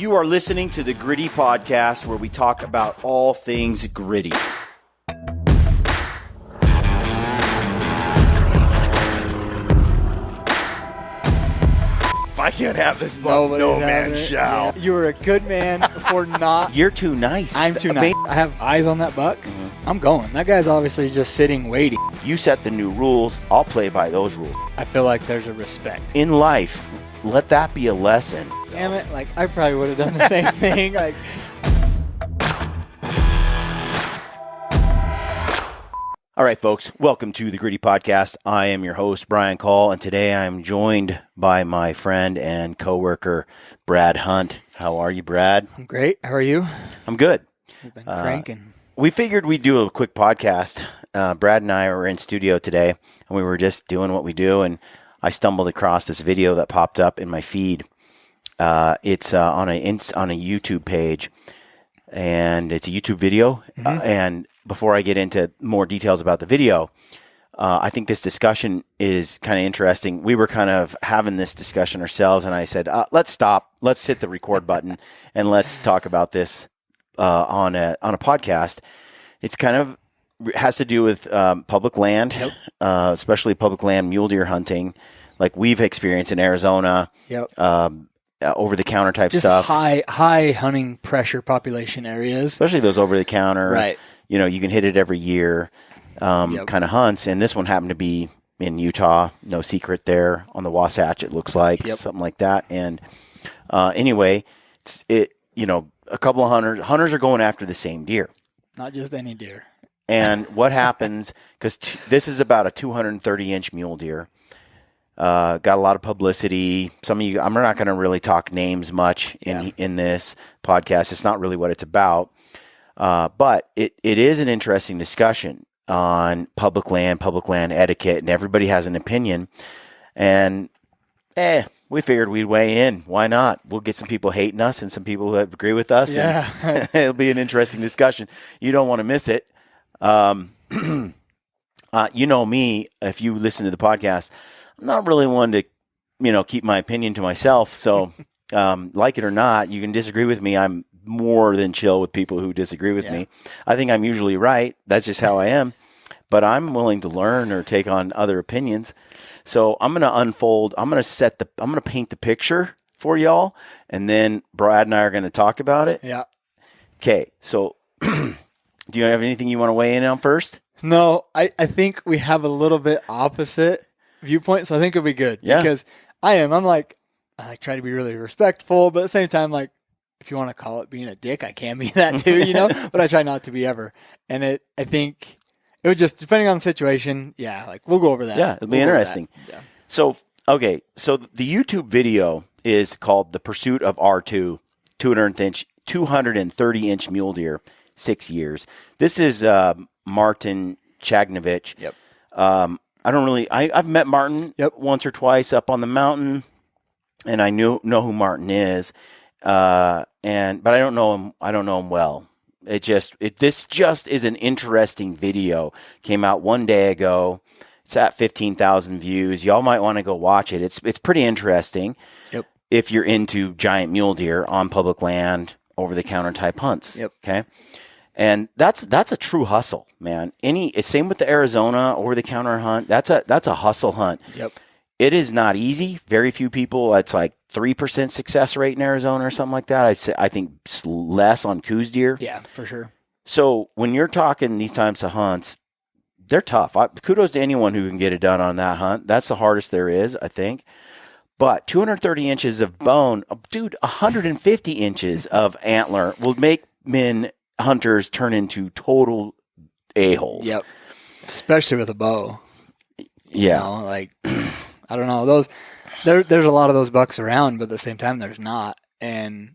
You are listening to the Gritty Podcast, where we talk about all things gritty. If I can't have this buck, no man shall. Yeah. You were a good man for not. You're too nice. I'm too nice. I have eyes on that buck. Mm-hmm. I'm going. That guy's obviously just sitting, waiting. You set the new rules. I'll play by those rules. I feel like there's a respect. In life, let that be a lesson. Damn it. Like, I probably would have done the same thing. Like, all right, folks, welcome to the Gritty Podcast. I am your host, Brian Call, and today I'm joined by my friend and coworker, Brad Hunt. How are you, Brad? I'm great. How are you? I'm good. We've been cranking. We figured we'd do a quick podcast. Brad and I were in studio today, and we were just doing what we do, and I stumbled across this video that popped up in my feed. It's on a YouTube page, and it's a YouTube video, and before I get into more details about the video, I think this discussion is kind of interesting. We were kind of having this discussion ourselves, and I said, let's stop. Let's hit the record button, and let's talk about this on a podcast. It's kind of has to do with public land, especially public land mule deer hunting, like we've experienced in Arizona. Over-the-counter type just stuff. High hunting pressure population areas. Especially those over-the-counter. Right. You know, you can hit it every year kind of hunts. And this one happened to be in Utah. No secret there on the Wasatch, it looks like. Something like that. And anyway, a couple of hunters are going after the same deer. Not just any deer. And what happens, because this is about a 230-inch mule deer. Got a lot of publicity. Some of you, I'm not going to really talk names much in this podcast. It's not really what it's about. But it is an interesting discussion on public land etiquette, and everybody has an opinion. And we figured we'd weigh in. Why not? We'll get some people hating us and some people that agree with us. Yeah. And it'll be an interesting discussion. You don't want to miss it. You know me, if you listen to the podcast, I'm not really one to, keep my opinion to myself. So, like it or not, you can disagree with me. I'm more than chill with people who disagree with me. I think I'm usually right. That's just how I am. But I'm willing to learn or take on other opinions. So I'm going to unfold. I'm going to paint the picture for y'all, and then Brad and I are going to talk about it. Yeah. Okay. So, do you have anything you want to weigh in on first? No, I think we have a little bit opposite viewpoint, so I think it'll be good. Yeah. Because I try to be really respectful, but at the same time, like, if you want to call it being a dick, I can be that too, but I try not to be ever. And I think it would just, depending on the situation, we'll go over that. Yeah, it'll be interesting. Yeah. So the YouTube video is called The Pursuit of R2, 230-inch mule deer, 6 years. This is Martin Chagnovich. Yep. I've met Martin once or twice up on the mountain, and I know who Martin is. But I don't know him. I don't know him well. This just is an interesting video. Came out one day ago. It's at 15,000 views. Y'all might want to go watch it. It's pretty interesting. Yep. If you're into giant mule deer on public land, over-the-counter type hunts. Yep. Okay. And that's a true hustle, man. Same with the Arizona over-the-counter hunt. That's a hustle hunt. Yep. It is not easy. Very few people. It's like 3% success rate in Arizona or something like that. I think less on coos deer. Yeah, for sure. So when you're talking these types of hunts, they're tough. Kudos to anyone who can get it done on that hunt. That's the hardest there is, I think. But 230 inches of bone, dude, 150 inches of antler will make hunters turn into total a-holes. Yep. Especially with a bow. Yeah. I don't know. There's a lot of those bucks around, but at the same time, there's not. And,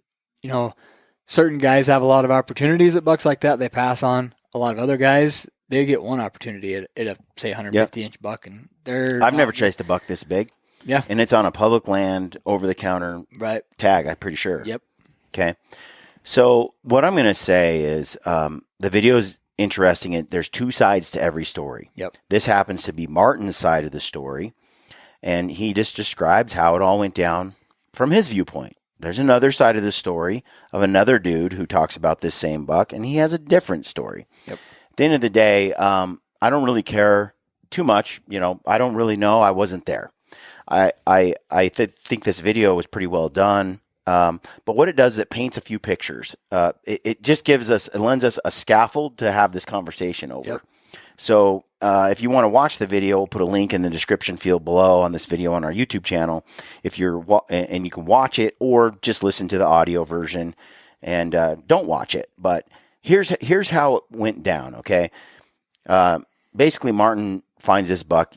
certain guys have a lot of opportunities at bucks like that. They pass on. A lot of other guys, they get one opportunity at a, say, 150-inch buck. And I've never chased a buck this big. Yeah. And it's on a public land, over-the-counter tag, I'm pretty sure. Yep. Okay. So what I'm going to say is the video is interesting. There's two sides to every story. Yep. This happens to be Martin's side of the story, and he just describes how it all went down from his viewpoint. there's another side of the story of another dude who talks about this same buck, and he has a different story. Yep. At the end of the day, I don't really care too much. I don't really know. I wasn't there. I think this video was pretty well done. But what it does is it paints a few pictures. It just lends us a scaffold to have this conversation over. Yep. So if you want to watch the video, we'll put a link in the description field below on this video on our YouTube channel. And you can watch it or just listen to the audio version and don't watch it. But here's how it went down. Okay. Basically, Martin finds this buck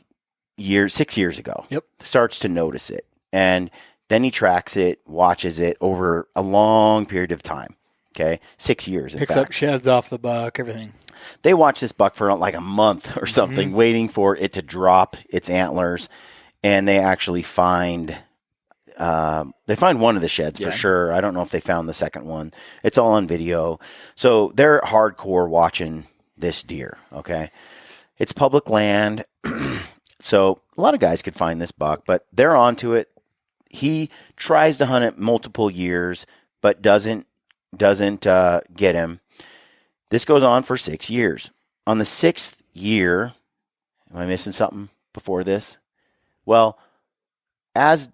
6 years ago. Yep. Starts to notice it, and then he tracks it, watches it over a long period of time. Okay, 6 years. Picks up sheds off the buck, everything. They watch this buck for like a month or something, waiting for it to drop its antlers, and they actually find one of the sheds for sure. I don't know if they found the second one. It's all on video, so they're hardcore watching this deer. Okay, it's public land, so a lot of guys could find this buck, but they're onto it. He tries to hunt it multiple years, but doesn't get him. This goes on for 6 years. On the 6th year, am I missing something before this? Well, as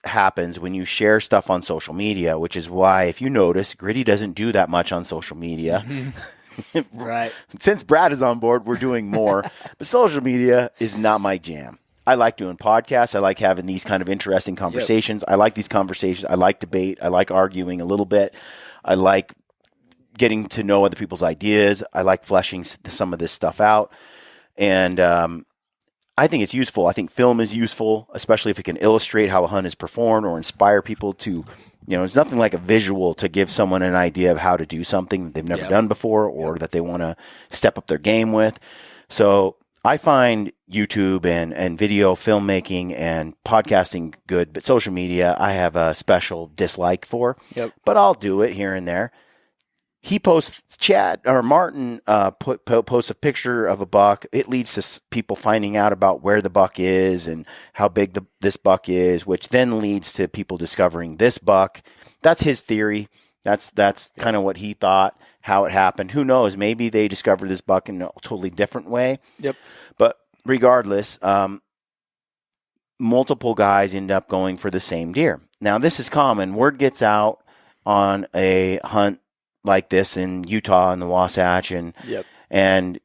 happens when you share stuff on social media, which is why, if you notice, Gritty doesn't do that much on social media. Right. Since Brad is on board, we're doing more. But social media is not my jam. I like doing podcasts. I like having these kind of interesting conversations. Yep. I like these conversations. I like debate. I like arguing a little bit. I like getting to know other people's ideas. I like fleshing some of this stuff out. And I think it's useful. I think film is useful, especially if it can illustrate how a hunt is performed or inspire people to, there's nothing like a visual to give someone an idea of how to do something that they've never done before or that they want to step up their game with. So I find YouTube and video filmmaking and podcasting good, but social media I have a special dislike for. Yep. But I'll do it here and there. He posts Martin posts a picture of a buck. It leads to people finding out about where the buck is and how big this buck is, which then leads to people discovering this buck. That's his theory. That's kind of what he thought, how it happened. Who knows? Maybe they discovered this buck in a totally different way. Yep. But regardless, multiple guys end up going for the same deer. Now, this is common. Word gets out on a hunt like this in Utah and the Wasatch, and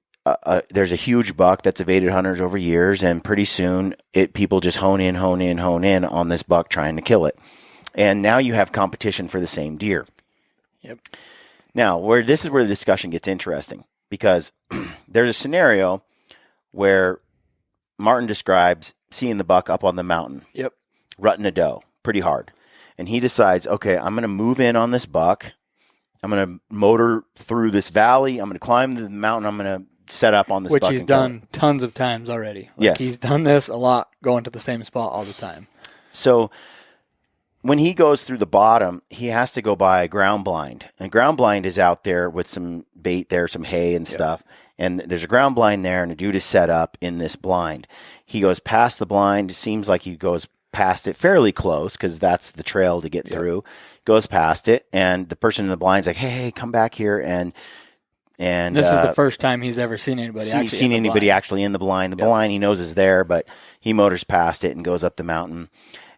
there's a huge buck that's evaded hunters over years, and pretty soon people just hone in on this buck trying to kill it. And now you have competition for the same deer. Yep. Now, this is where the discussion gets interesting, because there's a scenario where Martin describes seeing the buck up on the mountain, rutting a doe pretty hard. And he decides, okay, I'm going to move in on this buck. I'm going to motor through this valley. I'm going to climb the mountain. I'm going to set up on this buck. Which he's done tons of times already. Yes. He's done this a lot, going to the same spot all the time. So when he goes through the bottom, he has to go by a ground blind. And ground blind is out there with some bait there, some hay and stuff. And there's a ground blind there, and a dude is set up in this blind. He goes past the blind. It seems like he goes past it fairly close, because that's the trail to get through. Goes past it, and the person in the blind's like, hey, come back here. And this is the first time he's ever seen anybody actually in the blind. The blind he knows is there, but he motors past it and goes up the mountain.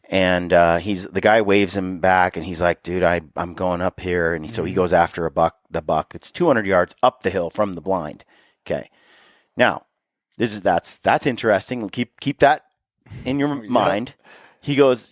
And the guy waves him back, and he's like, dude, I'm going up here. And so he goes after the buck that's 200 yards up the hill from the blind. Okay. Now, that's interesting. Keep that in your mind.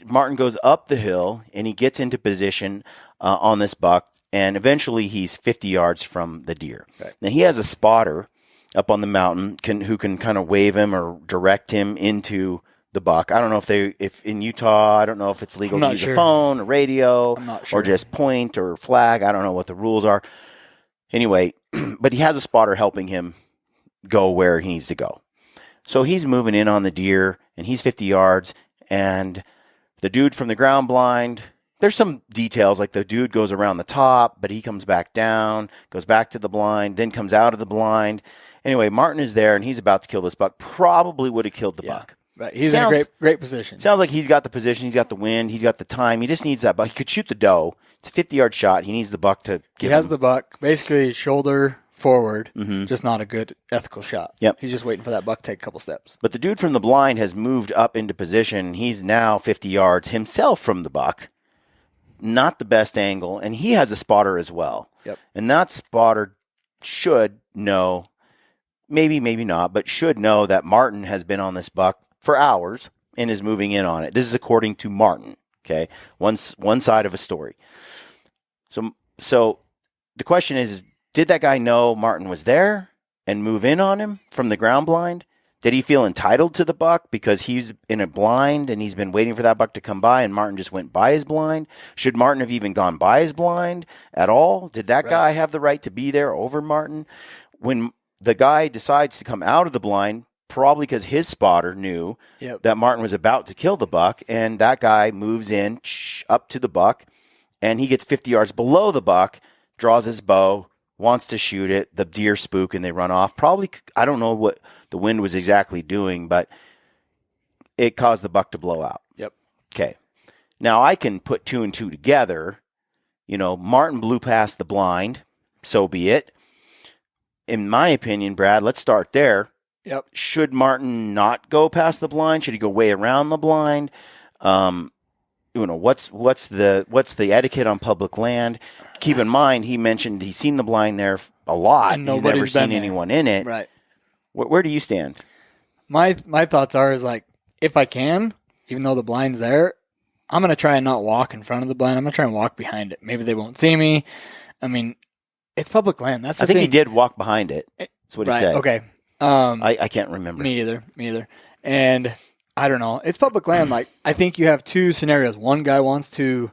Martin goes up the hill, and he gets into position on this buck, and eventually he's 50 yards from the deer. Right. Now, he has a spotter up on the mountain who can kind of wave him or direct him into the buck. I don't know if in Utah, I don't know if it's legal to use a phone, a radio, or just point or flag. I don't know what the rules are. Anyway, but he has a spotter helping him go where he needs to go. So he's moving in on the deer, and he's 50 yards. And the dude from the ground blind, there's some details, like the dude goes around the top, but he comes back down, goes back to the blind, then comes out of the blind. Anyway, Martin is there, and he's about to kill this buck. Probably would have killed the buck. Right. He's in a great position. Sounds like he's got the position, he's got the wind, he's got the time. He just needs that buck. He could shoot the doe. It's a 50-yard shot. He needs the buck to give He has the buck, basically shoulder forward, Mm-hmm. just not a good ethical shot. Yep. He's just waiting for that buck to take a couple steps. But the dude from the blind has moved up into position. He's now 50 yards himself from the buck. Not the best angle. And he has a spotter as well. Yep. And that spotter should know, maybe not, but should know that Martin has been on this buck for hours and is moving in on it. This is according to Martin. Okay. One side of a story. So the question is, did that guy know Martin was there and move in on him from the ground blind? Did he feel entitled to the buck because he's in a blind and he's been waiting for that buck to come by and Martin just went by his blind? Should Martin have even gone by his blind at all? Did that guy have the right to be there over Martin? When the guy decides to come out of the blind, probably because his spotter knew that Martin was about to kill the buck, and that guy moves in up to the buck, and he gets 50 yards below the buck, draws his bow, wants to shoot it, the deer spook, and they run off. Probably, I don't know what the wind was exactly doing, but it caused the buck to blow out. Yep. Okay. Now, I can put two and two together. You know, Martin blew past the blind, so be it. In my opinion, Brad, let's start there. Yep. Should Martin not go past the blind? Should he go way around the blind? What's the etiquette on public land? Keep in mind, he mentioned he's seen the blind there a lot. He's never seen anyone in it. Right. Where do you stand? My thoughts are like, if I can, even though the blind's there, I'm going to try and not walk in front of the blind. I'm going to try and walk behind it. Maybe they won't see me. I mean, it's public land. That's the thing. I think he did walk behind it. That's what he said. Okay. I can't remember. Me either. And I don't know. It's public land. Like, I think you have two scenarios. One guy wants to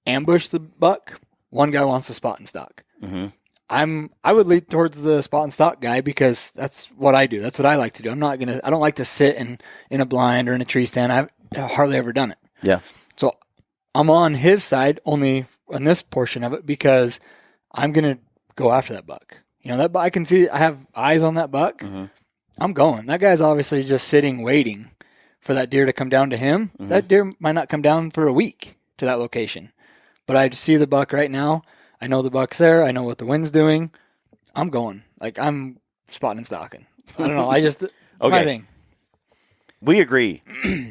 ambush the buck. One guy wants to spot and stalk. Mm-hmm. I would lead towards the spot and stalk guy because that's what I do. That's what I like to do. I don't like to sit in a blind or in a tree stand. I've hardly ever done it. Yeah. So I'm on his side only on this portion of it because I'm going to go after that buck. You know, that I can see, I have eyes on that buck. Mm-hmm. I'm going. That guy's obviously just sitting, waiting for that deer to come down to him. Mm-hmm. That deer might not come down for a week to that location. But I see the buck right now. I know the buck's there. I know what the wind's doing. I'm going. Like, I'm spotting and stalking. I don't know. It's my thing. We agree.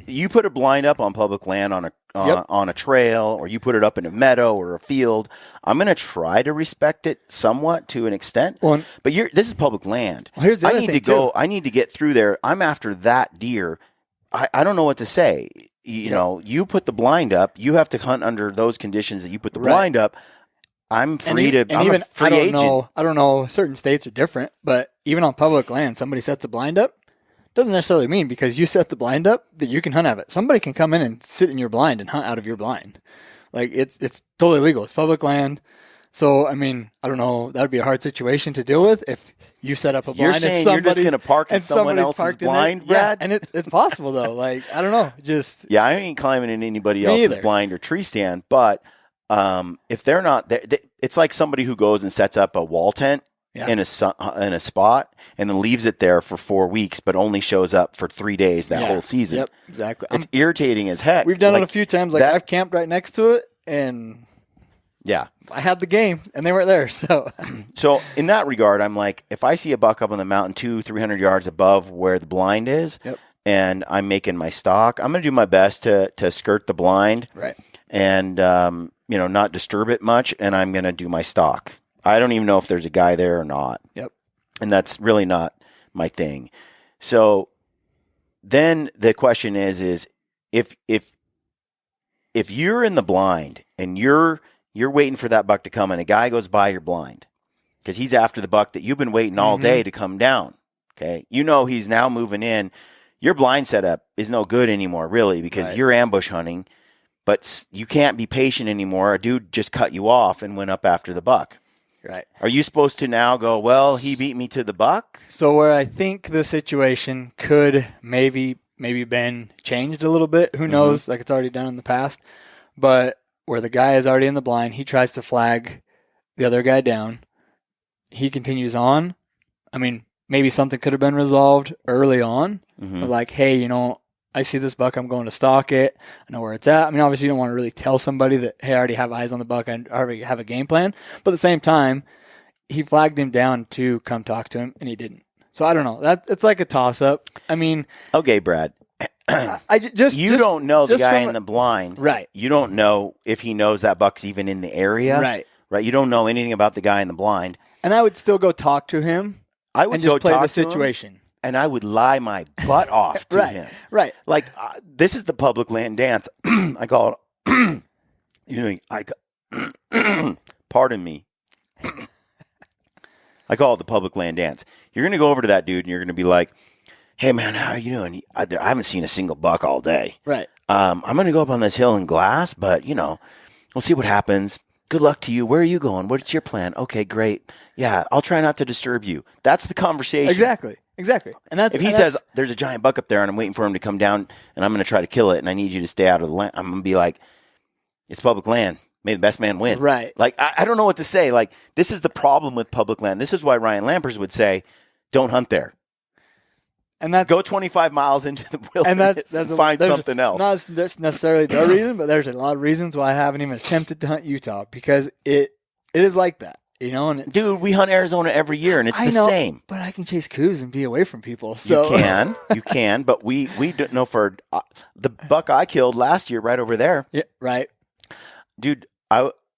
You put a blind up on public land on a trail, or you put it up in a meadow or a field. I'm going to try to respect it somewhat to an extent. Well, but this is public land. Well, here's the other thing too. I need to get through there. I'm after that deer. I don't know what to say. You know, you put the blind up. You have to hunt under those conditions that you put the blind up. I'm free to. I'm a free agent. I don't know. Certain states are different, but even on public land, somebody sets a blind up. Doesn't necessarily mean because you set the blind up that you can hunt out of it. Somebody can come in and sit in your blind and hunt out of your blind. Like, it's totally legal. It's public land. So, I mean, I don't know. That would be a hard situation to deal with if you set up a blind. You're saying you're just going to park in someone else's blind, Brad? Yeah, and it's possible, though. Like, I don't know. Yeah, I ain't climbing in anybody else's blind or tree stand. But if they're not there, it's like somebody who goes and sets up a wall tent in a spot and then leaves it there for 4 weeks, but only shows up for 3 days that whole season. Yep, exactly. It's irritating as heck. We've done it a few times. Like, I've camped right next to it, and I had the game, and they weren't there. So in that regard, I'm like, if I see a buck up on the mountain 200-300 yards above where the blind is, and I'm making my stalk, I'm going to do my best to skirt the blind, right, and not disturb it much, and I'm going to do my stalk. I don't even know if there's a guy there or not. Yep. And that's really not my thing. So then the question is if you're in the blind and you're waiting for that buck to come and a guy goes by your blind because he's after the buck that you've been waiting all day to come down. Okay. You know, he's now moving in. Your blind setup is no good anymore, really, because you're ambush hunting, but you can't be patient anymore. A dude just cut you off and went up after the buck. Right. Are you supposed to now go, well, he beat me to the buck? So where I think the situation could maybe been changed a little bit, who knows, like it's already done in the past, but where the guy is already in the blind, he tries to flag the other guy down. He continues on. I mean, maybe something could have been resolved early on. But like, hey, I see this buck, I'm going to stalk it. I know where it's at. I mean, obviously you don't want to really tell somebody that, hey, I already have eyes on the buck. I already have a game plan. But at the same time, he flagged him down to come talk to him, and he didn't. So I don't know. It's like a toss-up. I mean, okay, Brad. You don't know the guy in the blind. Right. You don't know if he knows that buck's even in the area. Right. Right. You don't know anything about the guy in the blind. And I would still go talk to him. I would and go just play talk the to him, situation. and I would lie my butt off to Right. him. Right. Like, this is the public land dance. I call it, pardon me. I call it the public land dance. You're going to go over to that dude, and you're going to be like, hey, man, how are you doing? I haven't seen a single buck all day. Right. I'm going to go up on this hill in glass, but, we'll see what happens. Good luck to you. Where are you going? What's your plan? Okay, great. Yeah, I'll try not to disturb you. That's the conversation. Exactly. And if he says, there's a giant buck up there and I'm waiting for him to come down and I'm going to try to kill it and I need you to stay out of the land, I'm going to be like, it's public land. May the best man win. Right. Like, I don't know what to say. Like, this is the problem with public land. This is why Ryan Lampers would say, don't hunt there. And that go 25 miles into the wilderness and find something else. Not necessarily the reason, but there's a lot of reasons why I haven't even attempted to hunt Utah, because it is like that, And dude, we hunt Arizona every year, and it's the same. But I can chase coos and be away from people. So you can, but we don't know for the buck I killed last year right over there. Yeah, right, dude.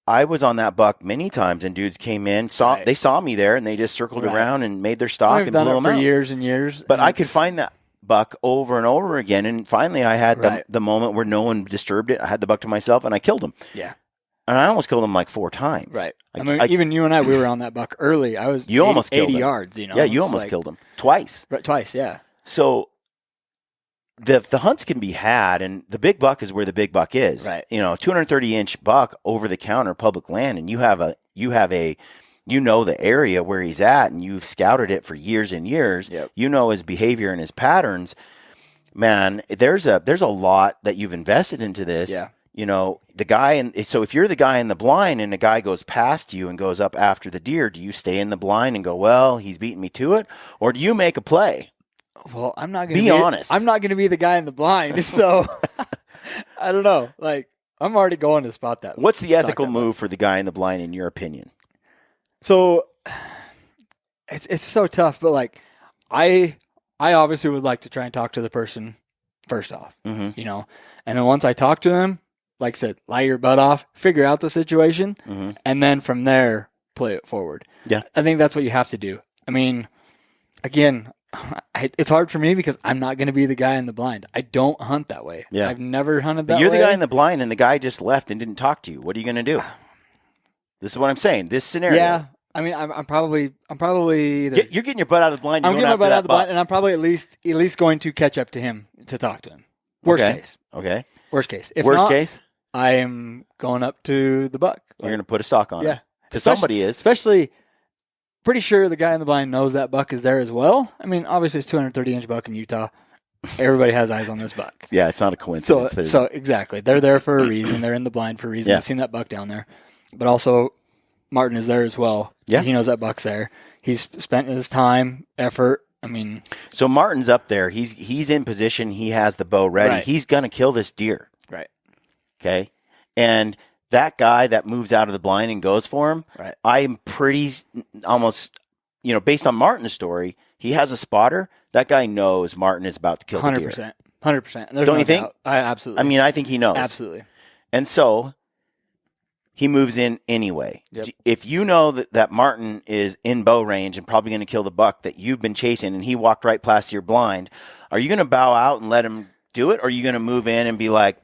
I was on that buck many times, and dudes came in, they saw me there, and they just circled around and made their stock and blew them out for years and years. But I could find that buck over and over again, and finally I had the moment where no one disturbed it. I had the buck to myself, and I killed him. Yeah, and I almost killed him like 4 times. Right. Even you and I, we were on that buck early. I was you almost 80 killed him. yards. Yeah, you almost killed him twice. Right, twice. Yeah. So the hunts can be had, and the big buck is where the big buck is. Right. 230-inch buck over the counter public land, and you have the area where he's at, and you've scouted it for years and years. Yep. You know his behavior and his patterns. Man, there's a lot that you've invested into this. Yeah. The guy so if you're the guy in the blind and the guy goes past you and goes up after the deer, do you stay in the blind and go, well, he's beating me to it, or do you make a play? Well, I'm not going to be honest. I'm not going to be the guy in the blind, so I don't know. Like, I'm already going to spot that. What's the ethical move for the guy in the blind, in your opinion? So, it's so tough, but like, I obviously would like to try and talk to the person first off, and then once I talk to them, like I said, lie your butt off, figure out the situation, and then from there, play it forward. Yeah, I think that's what you have to do. I mean, again, it's hard for me because I'm not going to be the guy in the blind. I don't hunt that way. Yeah. I've never hunted that way. You're the guy in the blind, and the guy just left and didn't talk to you. What are you going to do? This is what I'm saying. This scenario. Yeah. I mean, I'm probably either. You're getting your butt out of the blind. I'm getting my butt out of the blind, and I'm probably at least going to catch up to him to talk to him. Worst case. Okay. Worst case. If worst not, case, I am going up to the buck. You're going to put a sock on. Yeah. Because somebody is. Especially. Pretty sure the guy in the blind knows that buck is there as well. I mean, obviously it's 230-inch buck in Utah. Everybody has eyes on this buck. Yeah, it's not a coincidence. So exactly. They're there for a reason. They're in the blind for a reason. Yeah. I've seen that buck down there. But also, Martin is there as well. Yeah. He knows that buck's there. He's spent his time, effort. I mean. So Martin's up there. He's in position. He has the bow ready. Right. He's going to kill this deer. Right. Okay. And that guy that moves out of the blind and goes for him, right. I'm pretty almost, based on Martin's story, he has a spotter. That guy knows Martin is about to kill 100%, the deer. 100%. Don't you think? Absolutely. I mean, I think he knows. Absolutely. And so he moves in anyway. Yep. If you know that Martin is in bow range and probably going to kill the buck that you've been chasing, and he walked right past your blind, are you going to bow out and let him do it, or are you going to move in and be like,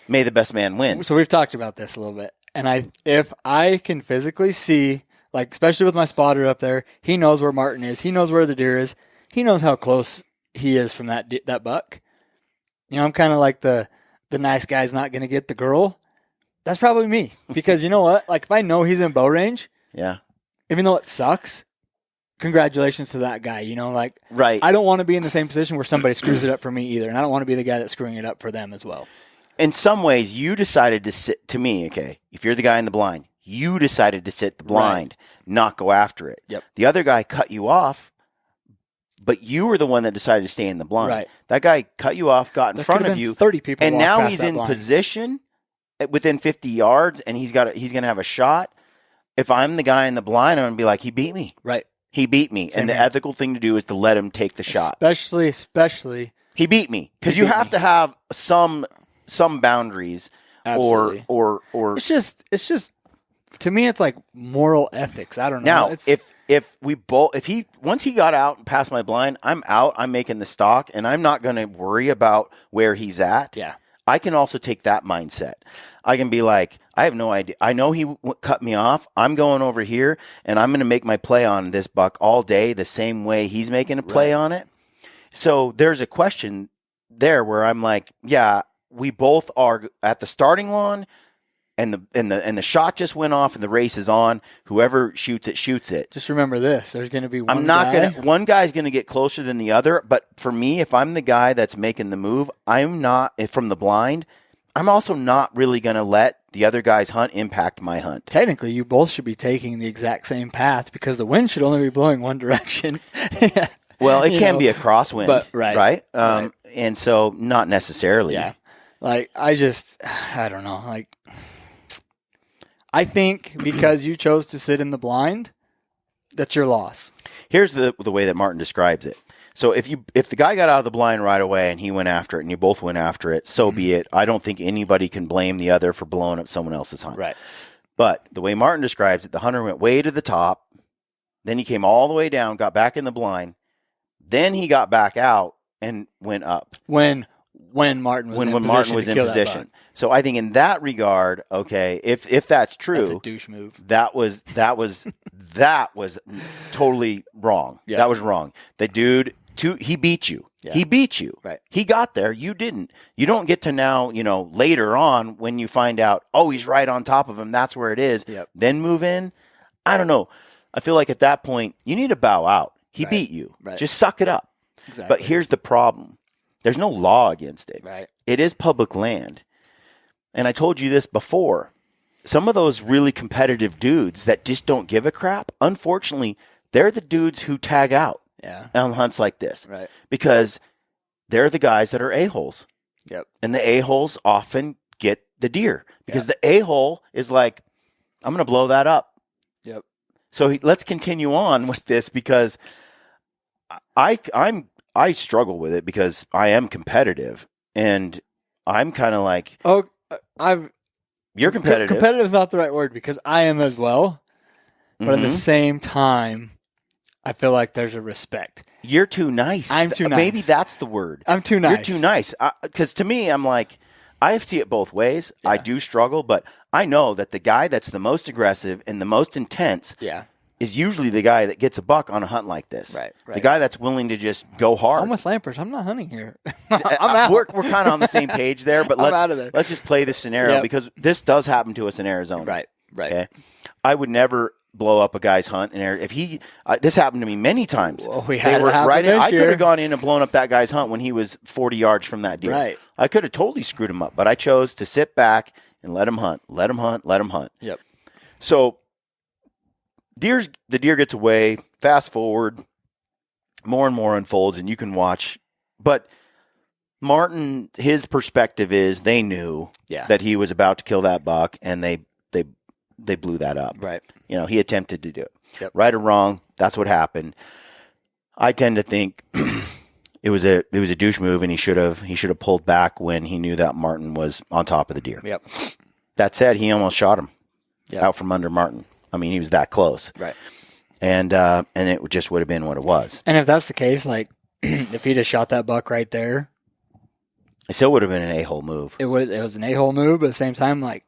may the best man win? So we've talked about this a little bit. And if I can physically see, like especially with my spotter up there, he knows where Martin is. He knows where the deer is. He knows how close he is from that buck. I'm kind of like the nice guy's not going to get the girl. That's probably me. Because you know what? Like if I know he's in bow range, yeah, even though it sucks, congratulations to that guy. Right. I don't want to be in the same position where somebody screws it up for me either. And I don't want to be the guy that's screwing it up for them as well. In some ways, you decided to sit, to me, okay, if you're the guy in the blind, you decided to sit the blind, not go after it. Yep. The other guy cut you off, but you were the one that decided to stay in the blind. Right. That guy cut you off, got in front of you. 30 people, and walked now past he's that in blind. position within 50 yards, and he's going to have a shot. If I'm the guy in the blind, I'm going to be like, he beat me. Right. He beat me. Same and the here. ethical thing to do is to let him take the shot. Especially. He beat me. Because you have to have some boundaries. Absolutely. Or It's just to me it's like moral ethics. I don't know. now It's, if once he got out and past my blind, I'm out. I'm making the stock, and I'm not going to worry about where he's at. yeah. I can also take that mindset. I can be like, I have no idea. I know he cut me off. I'm going over here, and I'm going to make my play on this buck all day the same way he's making a play on it. So there's a question there where I'm like, yeah, we both are at the starting line, and the shot just went off, and the race is on. Whoever shoots it, shoots it. Just remember this. There's going to be one guy's going to get closer than the other, but for me, if I'm the guy that's making the move, I'm not from the blind. I'm also not really going to let the other guy's hunt impact my hunt. Technically, you both should be taking the exact same path because the wind should only be blowing one direction. Well, it can be a crosswind, but, right. And so not necessarily. Yeah. Like, I don't know. Like, I think because you chose to sit in the blind, that's your loss. Here's the way that Martin describes it. So if the guy got out of the blind right away and he went after it and you both went after it, so be it. I don't think anybody can blame the other for blowing up someone else's hunt. Right. But the way Martin describes it, the hunter went way to the top, then he came all the way down, got back in the blind, then he got back out and went up. When Martin was in position. So I think in that regard, okay, if that's true, that's a douche move. That was totally wrong. Yeah. That was wrong. The dude, he beat you. Yeah. He beat you. Right. He got there. You didn't. You don't get to now, later on when you find out, oh, he's right on top of him. That's where it is. Yep. Then move in. I don't know. I feel like at that point, you need to bow out. He beat you. Right. Just suck it up. Exactly. But here's the problem. There's no law against it. Right. It is public land. And I told you this before. Some of those really competitive dudes that just don't give a crap, unfortunately, they're the dudes who tag out on hunts like this. Right. Because they're the guys that are a-holes. Yep. And the a-holes often get the deer. Because the a-hole is like, I'm going to blow that up. Yep. So let's continue on with this because I struggle with it because I am competitive. And I'm kind of like... You're competitive. Competitive is not the right word because I am as well. But at the same time, I feel like there's a respect. You're too nice. I'm too nice. Maybe that's the word. I'm too nice. You're too nice. Because to me, I'm like, I see it both ways. Yeah. I do struggle, but I know that the guy that's the most aggressive and the most intense is usually the guy that gets a buck on a hunt like this. Right. The guy that's willing to just go hard. I'm with Lampers. I'm not hunting here. I'm out. We're kind of on the same page there, but I'm out of there. Let's just play this scenario because this does happen to us in Arizona. Right. Okay? I would never blow up a guy's hunt in Arizona. If he, this happened to me many times. Well, I could have gone in and blown up that guy's hunt when he was 40 yards from that deer. Right. I could have totally screwed him up, but I chose to sit back and let him hunt. Yep. So the deer gets away, fast forward, more and more unfolds, and you can watch. But Martin, his perspective is they knew that he was about to kill that buck, and they blew that up. Right. He attempted to do it. Yep. Right or wrong, that's what happened. I tend to think it was a douche move, and he should have pulled back when he knew that Martin was on top of the deer. Yep. That said, he almost shot him out from under Martin. I mean, he was that close. Right. And it just would have been what it was. And if that's the case, like if he'd have shot that buck right there, it still would have been an a-hole move. It was an a-hole move, but at the same time, like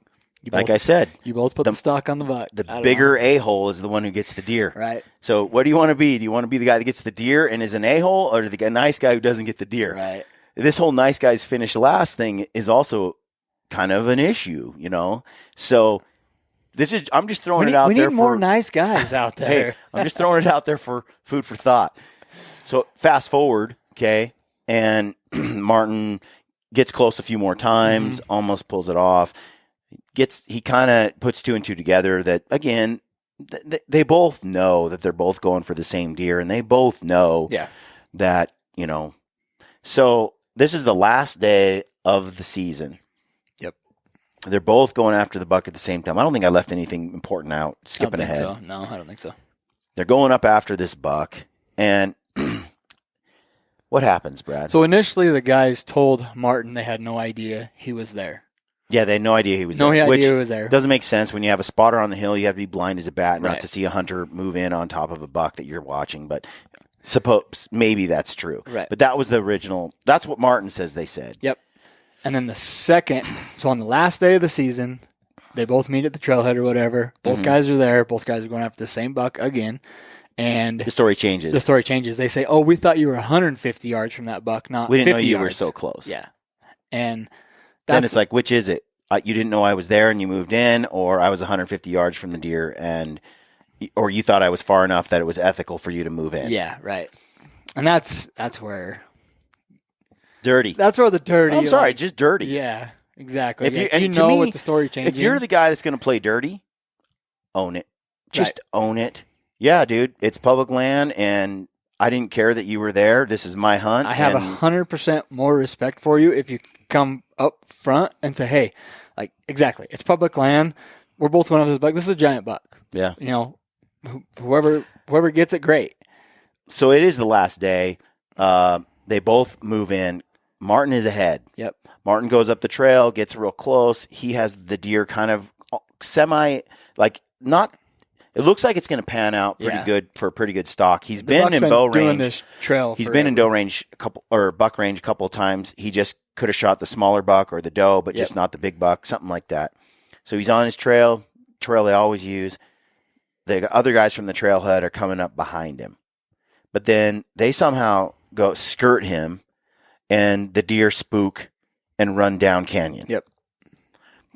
I said, you both put the stock on the buck. The bigger a-hole is the one who gets the deer. Right. So what do you want to be? Do you want to be the guy that gets the deer and is an a-hole, or the nice guy who doesn't get the deer? Right. This whole nice guys finish last thing is also kind of an issue, So I'm just throwing it out there. We need more nice guys out there. Hey, I'm just throwing it out there for food for thought. So fast forward, okay, and Martin gets close a few more times, almost pulls it off. He kind of puts two and two together that, again, they both know that they're both going for the same deer, and they both know that, so this is the last day of the season. Yep. They're both going after the buck at the same time. I don't think I left anything important out, skipping ahead. So. No, I don't think so. They're going up after this buck, and what happens, Brad? So initially the guys told Martin they had no idea he was there. Yeah, they had no idea he was there. No idea which he was there. Doesn't make sense. When you have a spotter on the hill, you have to be blind as a bat not Right. to see a hunter move in on top of a buck that you're watching. But suppose maybe that's true. Right. But that was the original. That's what Martin says they said. Yep. And then so on the last day of the season, they both meet at the trailhead or whatever. Both guys are there. Both guys are going after the same buck again. And the story changes. They say, "Oh, we thought you were 150 yards from that buck, not 50 yards." We didn't know you were so close. Yeah. And then it's like, which is it? You didn't know I was there and you moved in, or I was 150 yards from the deer, or you thought I was far enough that it was ethical for you to move in. Yeah, right. And that's where dirty. That's where the dirty. I'm sorry, just dirty. Yeah, exactly. If you know me, what the story changes. If you're the guy that's going to play dirty, own it. Just own it. Yeah, dude, it's public land, and I didn't care that you were there. This is my hunt. I have 100% more respect for you if you come up front and say, "Hey, like exactly, it's public land. We're both going after this buck. This is a giant buck. Yeah, whoever gets it, great." So it is the last day. They both move in. Martin is ahead. Yep. Martin goes up the trail, gets real close. He has the deer kind of not. It looks like it's going to pan out pretty good for a pretty good stock. He's been in bow range. Doing this trail. He's been in doe range buck range a couple of times. He just could have shot the smaller buck or the doe, but just not the big buck, something like that. So he's on his trail they always use. The other guys from the trailhead are coming up behind him, but then they somehow go skirt him, and the deer spook and run down canyon. Yep.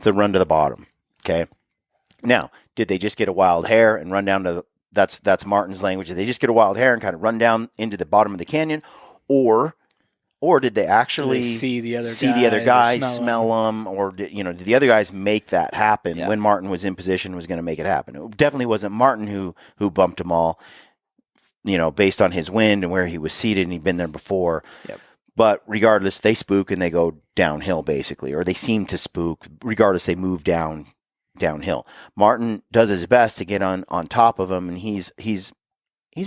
To run to the bottom. Okay. Now, did they just get a wild hare and run down to that's Martin's language? Did they just get a wild hare and kind of run down into the bottom of the canyon, or did they actually see the other guys, smell them, or did the other guys make that happen when Martin was in position, was going to make it happen? It definitely wasn't Martin who bumped them all, based on his wind and where he was seated, and he'd been there before. Yep. But regardless, they spook and they go downhill basically, or they seem to spook. Regardless, they move downhill. Martin does his best to get on top of him, and he's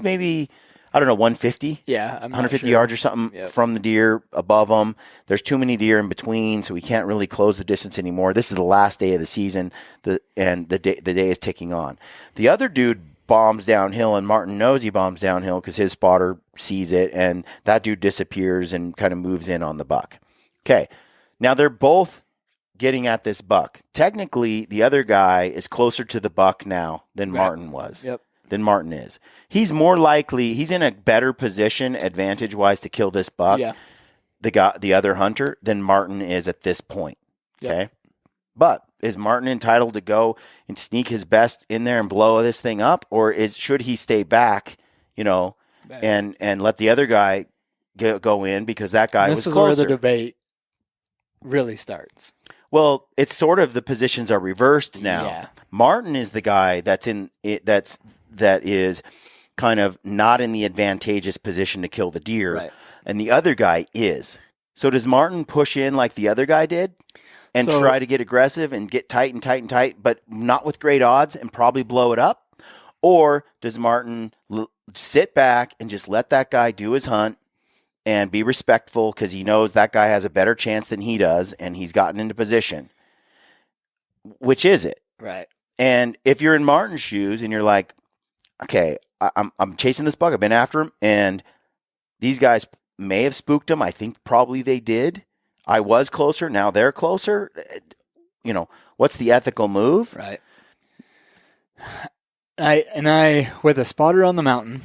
maybe, I don't know, 150? Yeah, 150 yards or something from the deer above him. There's too many deer in between, so we can't really close the distance anymore. This is the last day of the season, and the day is ticking on. The other dude bombs downhill, and Martin knows he bombs downhill because his spotter sees it, and that dude disappears and kind of moves in on the buck. Okay, now they're both getting at this buck. Technically, the other guy is closer to the buck now than Martin was. Yep. Than Martin is. He's more likely, he's in a better position advantage-wise to kill this buck, the other hunter, than Martin is at this point. Okay? Yep. But is Martin entitled to go and sneak his best in there and blow this thing up, or should he stay back, and let the other guy go in because that guy was closer? This is where the debate really starts. Well, it's sort of the positions are reversed now. Yeah. Martin is the guy that is kind of not in the advantageous position to kill the deer, and the other guy is. So does Martin push in like the other guy did and try to get aggressive and get tight and tight and tight, but not with great odds, and probably blow it up? Or does Martin sit back and just let that guy do his hunt and be respectful because he knows that guy has a better chance than he does, and he's gotten into position? Which is it? Right. And if you're in Martin's shoes and you're like, okay, I'm chasing this buck, I've been after him, and these guys may have spooked him. I think probably they did. I was closer. Now they're closer. What's the ethical move? Right. I with a spotter on the mountain,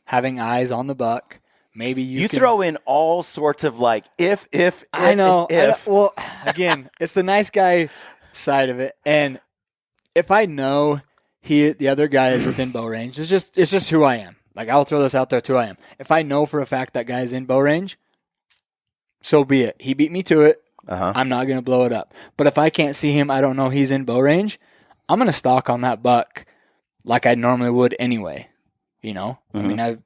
having eyes on the buck, maybe you can throw in all sorts of if. I know. Well, again, it's the nice guy side of it, and if I know the other guy is within bow range, it's just who I am. Like, I'll throw this out there to who I am. If I know for a fact that guy's in bow range, so be it. He beat me to it. I'm not going to blow it up. But if I can't see him, I don't know he's in bow range, I'm going to stalk on that buck like I normally would anyway. I mean,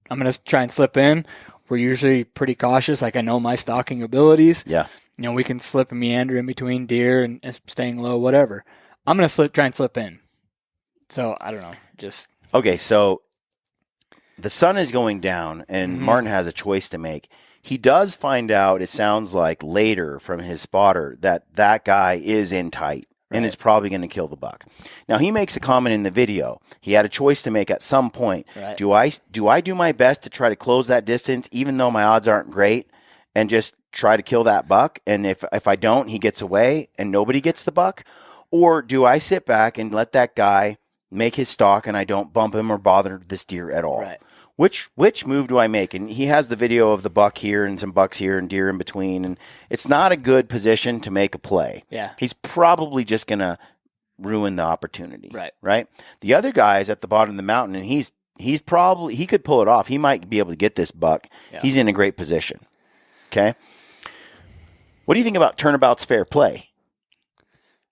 I'm going to try and slip in. We're usually pretty cautious. Like I know my stalking abilities. Yeah. We can slip and meander in between deer and staying low, whatever. I'm going to try and slip in. So I don't know. Just. Okay. So the sun is going down and Martin has a choice to make. He does find out, it sounds like later from his spotter, that guy is in tight and is probably going to kill the buck. Now, he makes a comment in the video. He had a choice to make at some point. Right. Do I do my best to try to close that distance, even though my odds aren't great, and just try to kill that buck? And if I don't, he gets away and nobody gets the buck? Or do I sit back and let that guy make his stalk and I don't bump him or bother this deer at all? Right. Which move do I make? And he has the video of the buck here and some bucks here and deer in between. And it's not a good position to make a play. Yeah. He's probably just going to ruin the opportunity. Right. Right. The other guy is at the bottom of the mountain and he's probably, he could pull it off. He might be able to get this buck. Yeah. He's in a great position. Okay. What do you think about turnabout's fair play?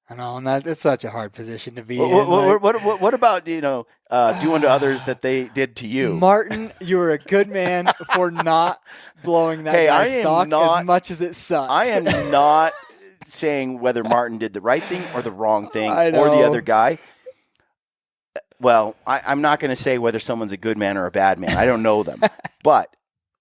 I know, and it's such a hard position to be in. What about, doing to others that they did to you? Martin, you were a good man for not blowing that guy's stock as much as it sucks. I am not saying whether Martin did the right thing or the wrong thing or the other guy. Well, I'm not going to say whether someone's a good man or a bad man. I don't know them. But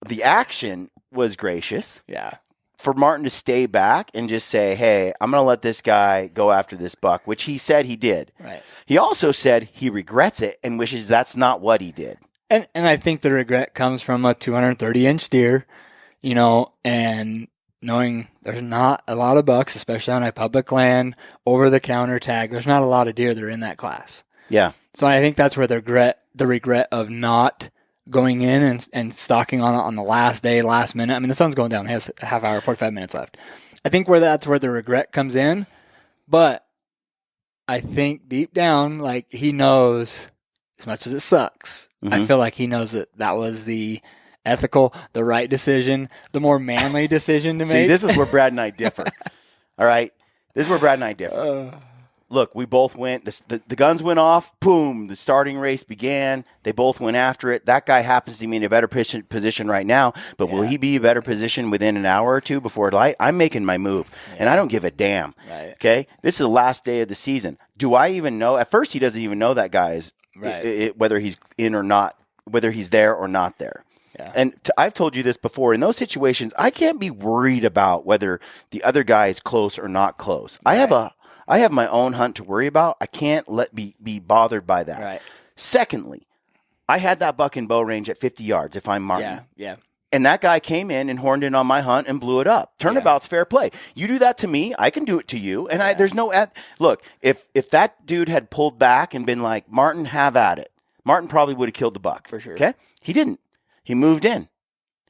the action was gracious. Yeah. For Martin to stay back and just say, hey, I'm going to let this guy go after this buck, which he said he did. Right. He also said he regrets it and wishes that's not what he did. And I think the regret comes from a 230-inch deer, and knowing there's not a lot of bucks, especially on a public land, over-the-counter tag. There's not a lot of deer that are in that class. Yeah. So I think that's where the regret of not going in and stalking on the last day, last minute. I mean, the sun's going down. It has a half hour, 45 minutes left. I think that's where the regret comes in. But I think deep down, like, he knows, as much as it sucks, I feel like he knows that was the ethical, the right decision, the more manly decision to make. See, this is where Brad and I differ. All right? This is where Brad and I differ. Look, we both went. The guns went off. Boom. The starting race began. They both went after it. That guy happens to be in a better position right now. But will he be a better position within an hour or two before light? I'm making my move, and I don't give a damn. Right. Okay? This is the last day of the season. Do I even know? At first, he doesn't even know that guy is whether he's in or not, whether he's there or not there. Yeah. And I've told you this before. In those situations, I can't be worried about whether the other guy is close or not close. Right. I have my own hunt to worry about. I can't be bothered by that. Right. Secondly, I had that buck in bow range at 50 yards if I'm Martin. Yeah. And that guy came in and horned in on my hunt and blew it up. Turnabout's fair play. You do that to me, I can do it to you. And there's no look, if that dude had pulled back and been like, Martin, have at it, Martin probably would have killed the buck. For sure. Okay? He didn't. He moved in.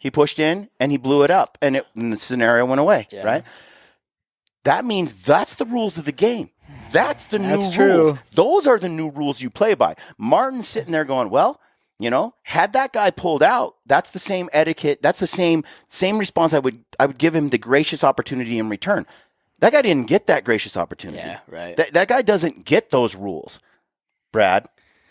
He pushed in and he blew it up. And the scenario went away. Yeah. Right? That means that's the rules of the game. That's the new rules. Those are the new rules you play by. Martin's sitting there going, well, had that guy pulled out, that's the same etiquette. That's the same response I would give him, the gracious opportunity in return. That guy didn't get that gracious opportunity. Yeah, right. That guy doesn't get those rules, Brad.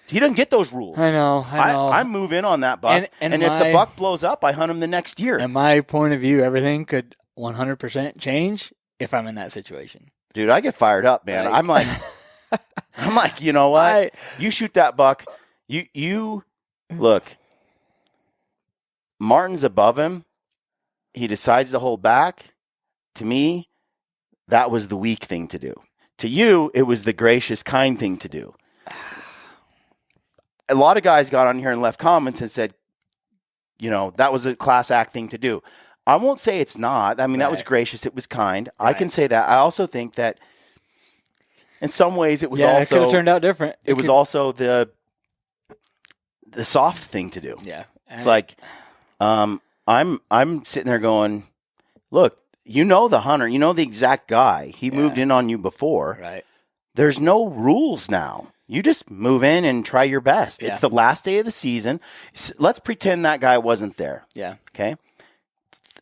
He doesn't get those rules. I know. I move in on that buck. And if the buck blows up, I hunt him the next year. In my point of view, everything could 100% change if I'm in that situation. Dude, I get fired up, man. Right. I'm like, you know what? You shoot that buck. You look. Martin's above him. He decides to hold back. To me, that was the weak thing to do. To you, it was the gracious, kind thing to do. A lot of guys got on here and left comments and said, that was a class act thing to do. I won't say it's not. I mean, that was gracious. It was kind. Right. I can say that. I also think that in some ways it was also... it could have turned out different. It was also the soft thing to do. Yeah. It's like, I'm sitting there going, look, the hunter, the exact guy. He moved in on you before. Right. There's no rules now. You just move in and try your best. Yeah. It's the last day of the season. Let's pretend that guy wasn't there. Yeah. Okay?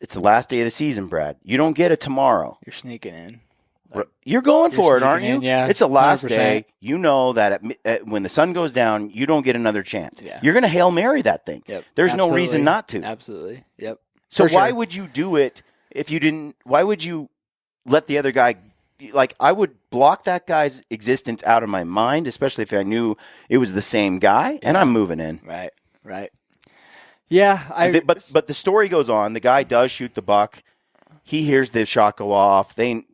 It's the last day of the season, Brad. You don't get it tomorrow. You're sneaking in. You're going for it, aren't you? Yeah, it's the last 100%. day. You know that when the sun goes down, you don't get another chance. Yeah. You're going to Hail Mary that thing. Yep. There's no reason not to. Absolutely. Yep. So For why sure. would you do it if you didn't? Why would you let the other guy? Like, I would block that guy's existence out of my mind, especially if I knew it was the same guy, and I'm moving in. Right. Yeah. But the story goes on. The guy does shoot the buck. He hears the shot go off. The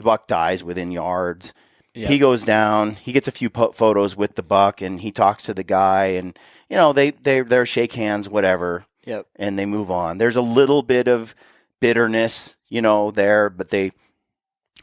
buck dies within yards. Yep. He goes down. He gets a few photos with the buck, and he talks to the guy, and they shake hands, whatever. Yep. And they move on. There's a little bit of bitterness, there, but they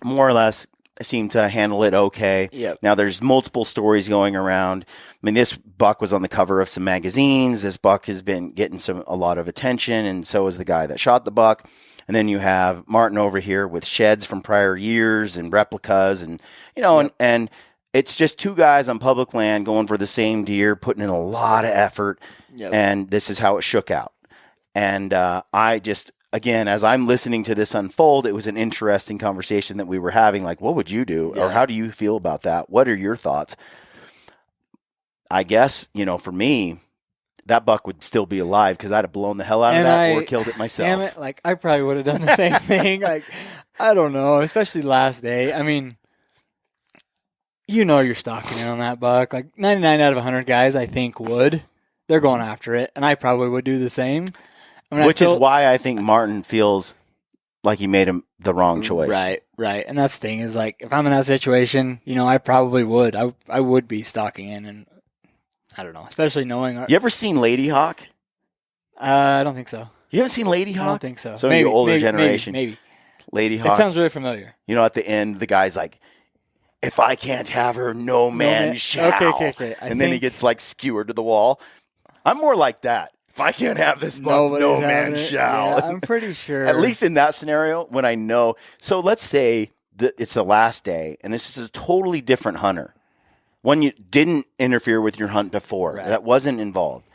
more or less seem to handle it okay. Yep. Now, there's multiple stories going around. I mean, this buck was on the cover of some magazines. This buck has been getting a lot of attention, and so is the guy that shot the buck. And then you have Martin over here with sheds from prior years and replicas, and and it's just two guys on public land going for the same deer, putting in a lot of effort, and this is how it shook out. And I just, again, as I'm listening to this unfold, it was an interesting conversation that we were having. Like, what would you do, or how do you feel about that? What are your thoughts? I guess for me, that buck would still be alive because I'd have blown the hell out of that or killed it myself. Damn it, like I probably would have done the same thing. Like, I don't know, especially last day. I mean, you're stalking in on that buck. Like 99 out of 100 guys, I think would. They're going after it, and I probably would do the same. Which is why I think Martin feels like he made the wrong choice. Right. And that's the thing is, like, if I'm in that situation, I probably would. I would be stalking in, and I don't know, especially knowing. You ever seen Lady Hawk? I don't think so. You haven't seen Lady Hawk? I don't think so. So maybe, the older generation. Maybe. Lady Hawk. It sounds really familiar. At the end, the guy's like, if I can't have her, no man shall. Okay. Then he gets like skewered to the wall. I'm more like that. If I can't have this buck, no man shall. Yeah, I'm pretty sure. At least in that scenario, when I know. So let's say that it's the last day, and this is a totally different hunter. One you didn't interfere with your hunt before. Right. That wasn't involved.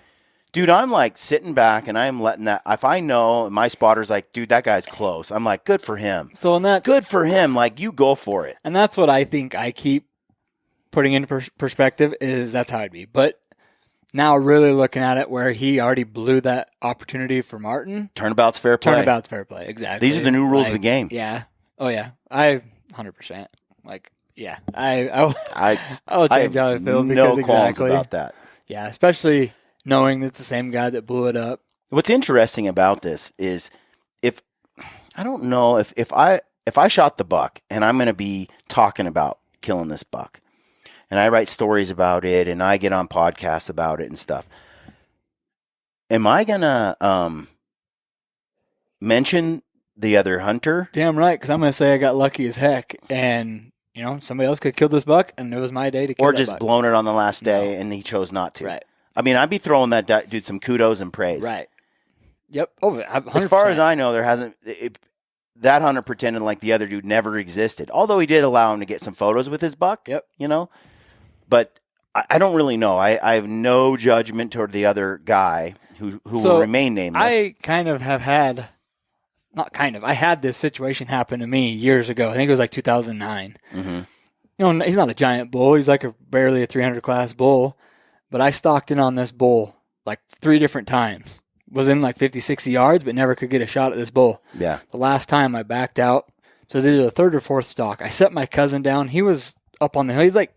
Dude, I'm like sitting back and I'm letting that. If I know my spotter's like, dude, that guy's close. I'm like, good for him. So in that, good for him. Like, you go for it. And that's what I think I keep putting into perspective is that's how I'd be. But now really looking at it where he already blew that opportunity for Martin. Turnabout's fair play. Turnabout's fair play. Exactly. These are the new rules of the game. Yeah. Oh yeah. 100%. Like. Yeah, I will change how I feel because no qualms about that. Yeah, especially knowing it's the same guy that blew it up. What's interesting about this is if I shot the buck and I'm going to be talking about killing this buck, and I write stories about it and I get on podcasts about it and stuff. Am I going to mention the other hunter? Damn right, because I'm going to say I got lucky as heck and. Somebody else could kill this buck, and it was my day to kill or that just buck. Blown it on the last day, and he chose not to. Right. I mean, I'd be throwing that dude some kudos and praise. Right. Yep. Oh, 100%. As far as I know, there hasn't that hunter pretended like the other dude never existed. Although he did allow him to get some photos with his buck. Yep. But I don't really know. I have no judgment toward the other guy who will remain nameless. I kind of have had. Not kind of. I had this situation happen to me years ago. I think it was like 2009. Mm-hmm. He's not a giant bull. He's like barely a 300 class bull. But I stalked in on this bull like 3 different times. Was in like 50, 60 yards, but never could get a shot at this bull. Yeah. The last time I backed out. So it was either the 3rd or 4th stalk. I set my cousin down. He was up on the hill. He's like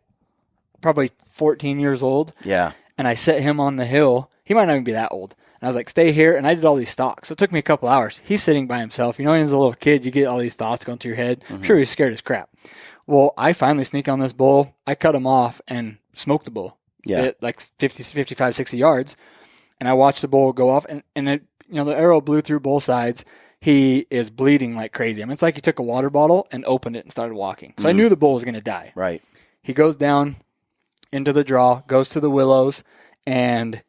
probably 14 years old. Yeah. And I set him on the hill. He might not even be that old. And I was like, stay here. And I did all these stalks. So it took me a couple hours. He's sitting by himself. As a little kid, you get all these thoughts going through your head. Mm-hmm. I'm sure he was scared as crap. Well, I finally sneak on this bull. I cut him off and smoked the bull. Yeah. At like 50, 55, 60 yards. And I watched the bull go off. And it, the arrow blew through both sides. He is bleeding like crazy. I mean, it's like he took a water bottle and opened it and started walking. So I knew the bull was going to die. Right. He goes down into the draw, goes to the willows, and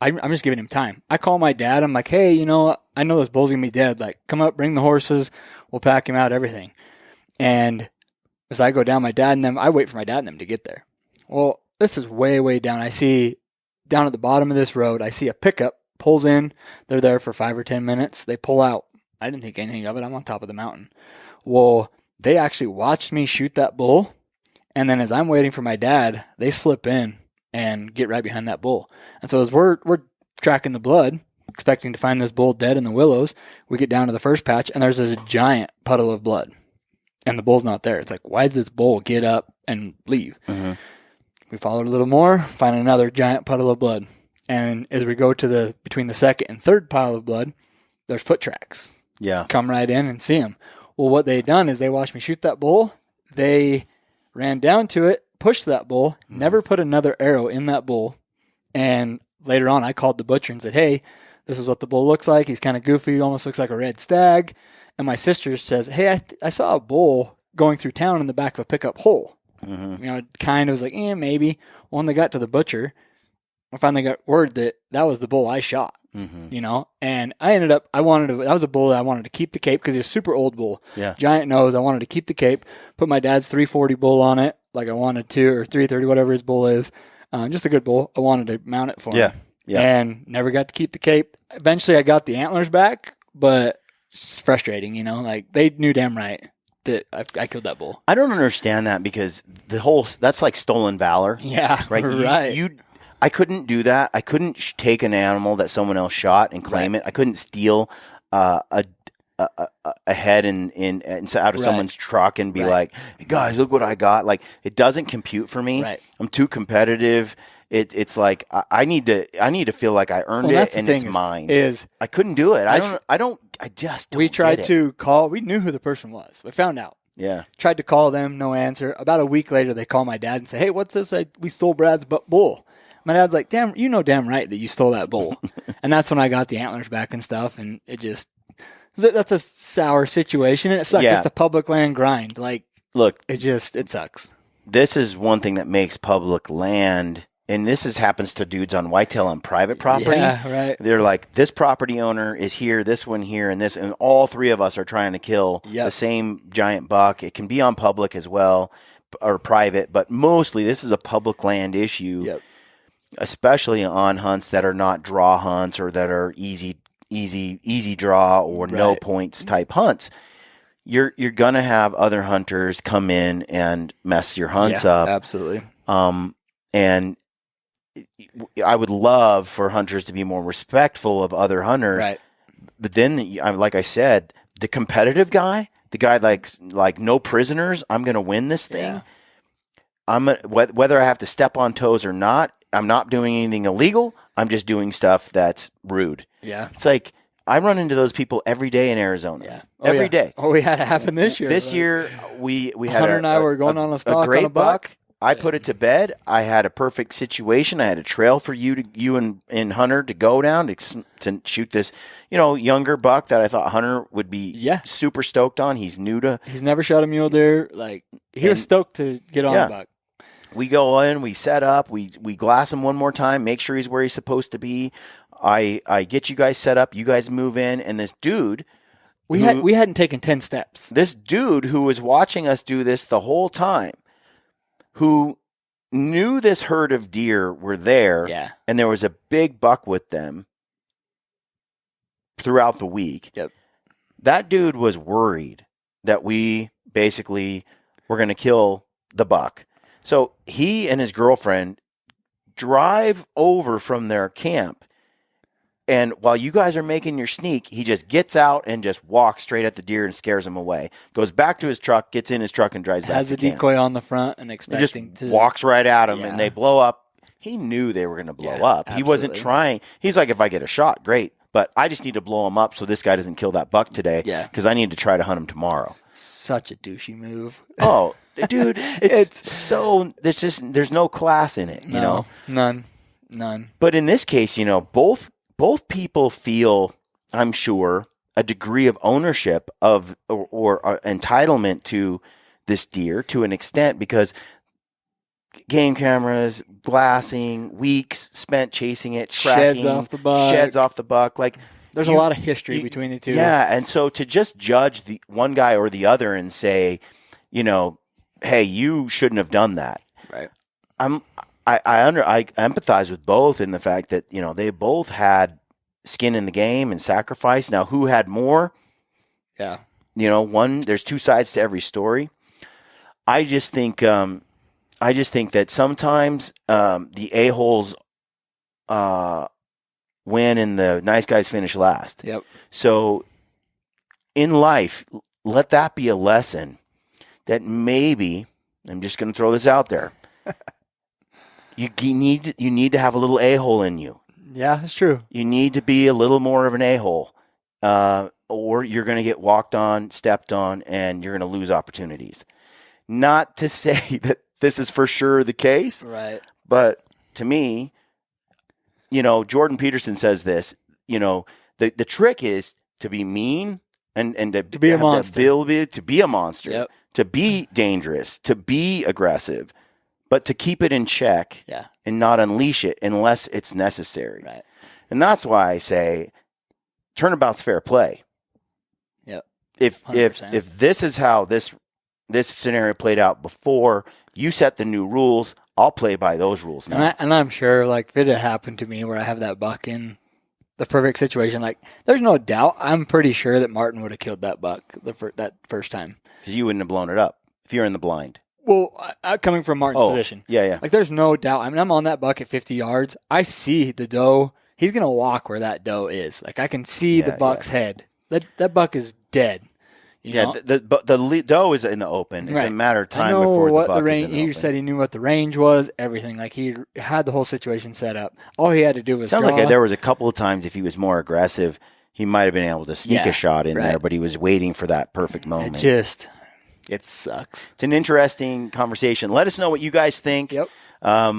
I'm just giving him time. I call my dad. I'm like, hey, I know this bull's going to be dead. Like, come up, bring the horses. We'll pack him out, everything. And as I go down, my dad and them, I wait for my dad and them to get there. Well, this is way, way down. I see down at the bottom of this road, I see a pickup pulls in. They're there for 5 or 10 minutes. They pull out. I didn't think anything of it. I'm on top of the mountain. Well, they actually watched me shoot that bull. And then as I'm waiting for my dad, they slip in and get right behind that bull. And so as we're tracking the blood, expecting to find this bull dead in the willows, we get down to the first patch and there's a giant puddle of blood. And the bull's not there. It's like, why did this bull get up and leave? Mm-hmm. We followed a little more, find another giant puddle of blood. And as we go to between the second and third pile of blood, there's foot tracks. Yeah. Come right in and see them. Well, what they had done is they watched me shoot that bull. They ran down to it, pushed that bull, never put another arrow in that bull. And later on, I called the butcher and said, hey, this is what the bull looks like. He's kind of goofy, almost looks like a red stag. And my sister says, hey, I saw a bull going through town in the back of a pickup hole. Mm-hmm. You know, kind of was like, maybe. When they got to the butcher, I finally got word that was the bull I shot. Mm-hmm. You know, and I ended up, that was a bull that I wanted to keep the cape because he's a super old bull. Yeah. Giant nose. I wanted to keep the cape, put my dad's 340 bull on it like I wanted to, or 330, whatever his bull is. Just a good bull. I wanted to mount it for him. Yeah. And never got to keep the cape. Eventually I got the antlers back, but it's frustrating, you know, like they knew damn right that I killed that bull. I don't understand that because that's like stolen valor. Yeah. Right. Right. I couldn't do that. I couldn't take an animal that someone else shot and claim it. I couldn't steal a head out of someone's truck and be like, hey guys, look what I got. Like, it doesn't compute for me. Right. I'm too competitive. It's like I need to feel like I earned it and it's mine. I couldn't do it. I just don't. We tried to call. We knew who the person was. We found out. Yeah. Tried to call them. No answer. About a week later, they call my dad and say, hey, what's this? We stole Brad's bull. My dad's like, damn, you know damn right that you stole that bull. And that's when I got the antlers back and stuff. And that's a sour situation. And it sucks. Yeah. It's the public land grind. Like, look, it sucks. This is one thing that makes public land, and this happens to dudes on whitetail on private property. Yeah, right. They're like, this property owner is here, this one here, and this, and all three of us are trying to kill the same giant buck. It can be on public as well, or private, but mostly this is a public land issue. Yep. Especially on hunts that are not draw hunts or that are easy draw or no points type hunts. You're gonna have other hunters come in and mess your hunts up. Absolutely. And I would love for hunters to be more respectful of other hunters. Right. But then, like I said, the competitive guy, the guy like no prisoners, I'm gonna win this thing. Yeah. Whether I have to step on toes or not, I'm not doing anything illegal. I'm just doing stuff that's rude. Yeah. It's like I run into those people every day in Arizona. Yeah. Every day. Oh, we had it happen this year. This year we had Hunter and I were going on a stalk great on a buck. I put it to bed. I had a perfect situation. I had a trail for you and Hunter to go down to shoot this, younger buck that I thought Hunter would be super stoked on. He's never shot a mule deer. Like he was stoked to get on a buck. We go in, we set up, we glass him one more time, make sure he's where he's supposed to be. I get you guys set up, you guys move in, and this dude, we hadn't taken 10 steps. This dude who was watching us do this the whole time, who knew this herd of deer were there, and there was a big buck with them throughout the week. Yep. That dude was worried that we basically were going to kill the buck. So he and his girlfriend drive over from their camp, and while you guys are making your sneak, he just gets out and just walks straight at the deer and scares him away. Goes back to his truck, gets in his truck, and drives back to camp. Has a decoy on the front and expecting to... walks right at him, and they blow up. He knew they were going to blow up. Absolutely. He wasn't trying. He's like, if I get a shot, great. But I just need to blow him up so this guy doesn't kill that buck today because I need to try to hunt him tomorrow. Such a douchey move. Oh, dude, there's no class in it, you know? None. But in this case, both people feel, I'm sure, a degree of ownership of or entitlement to this deer to an extent because game cameras, glassing, weeks spent chasing it, tracking, sheds off the buck. Like there's a lot of history between the two. Yeah, and so to just judge the one guy or the other and say, hey, you shouldn't have done that. Right. I empathize with both in the fact that they both had skin in the game and sacrifice. Now, who had more? Yeah. there's two sides to every story. I just think that sometimes the a-holes win and the nice guys finish last. Yep. So in life, let that be a lesson that maybe, I'm just going to throw this out there, you need to have a little a-hole in you. Yeah, that's true. You need to be a little more of an a-hole, or you're going to get walked on, stepped on, and you're going to lose opportunities. Not to say that this is for sure the case, right? But to me, Jordan Peterson says this. The trick is to be mean and to be a monster. To be a monster, yep. To be dangerous, to be aggressive, but to keep it in check and not unleash it unless it's necessary. Right. And that's why I say turnabout's fair play. Yep. If 100%. this is how this scenario played out before you set the new rules, I'll play by those rules now. And I'm sure, like, if it had happened to me where I have that buck in the perfect situation, like, there's no doubt, I'm pretty sure that Martin would have killed that buck that first time. Because you wouldn't have blown it up if you're in the blind. Well, coming from Martin's position. Yeah. Like, there's no doubt. I mean, I'm on that buck at 50 yards. I see the doe. He's going to walk where that doe is. Like, I can see the buck's head. That buck is dead. The doe is in the open. It's a matter of time before the buck is in the open. He said he knew what the range was, everything. Like, he had the whole situation set up. All he had to do was Sounds like there was a couple of times if he was more aggressive, he might have been able to sneak a shot in there, but he was waiting for that perfect moment. It sucks. It's an interesting conversation. Let us know what you guys think. Yep.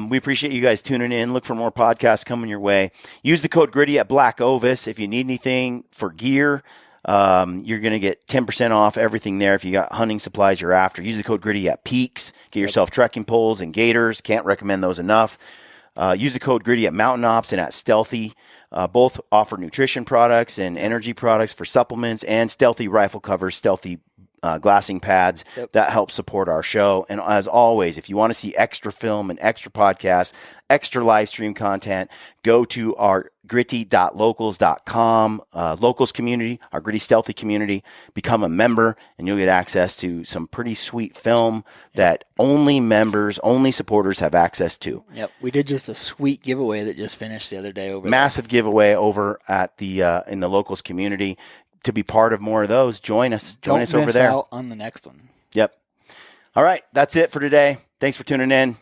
We appreciate you guys tuning in. Look for more podcasts coming your way. Use the code GRITTY at Black Ovis. If you need anything for gear, you're going to get 10% off everything there. If you got hunting supplies you're after, use the code GRITTY at Peaks. Get yourself trekking poles and gaiters. Can't recommend those enough. Use the code GRITTY at Mountain Ops and at Stealthy. Both offer nutrition products and energy products for supplements, and Stealthy rifle covers, Stealthy glassing pads that help support our show. And as always, if you want to see extra film and extra podcasts, extra live stream content, go to our gritty.locals.com locals community, our Gritty Stealthy community. Become a member and you'll get access to some pretty sweet film that only members, only supporters have access to. Yep. We did just a sweet giveaway that just finished the other day over Massive giveaway over at the in the locals community. To be part of more of those, join us. Join us over there. Don't miss out on the next one. Yep. All right. That's it for today. Thanks for tuning in.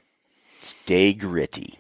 Stay gritty.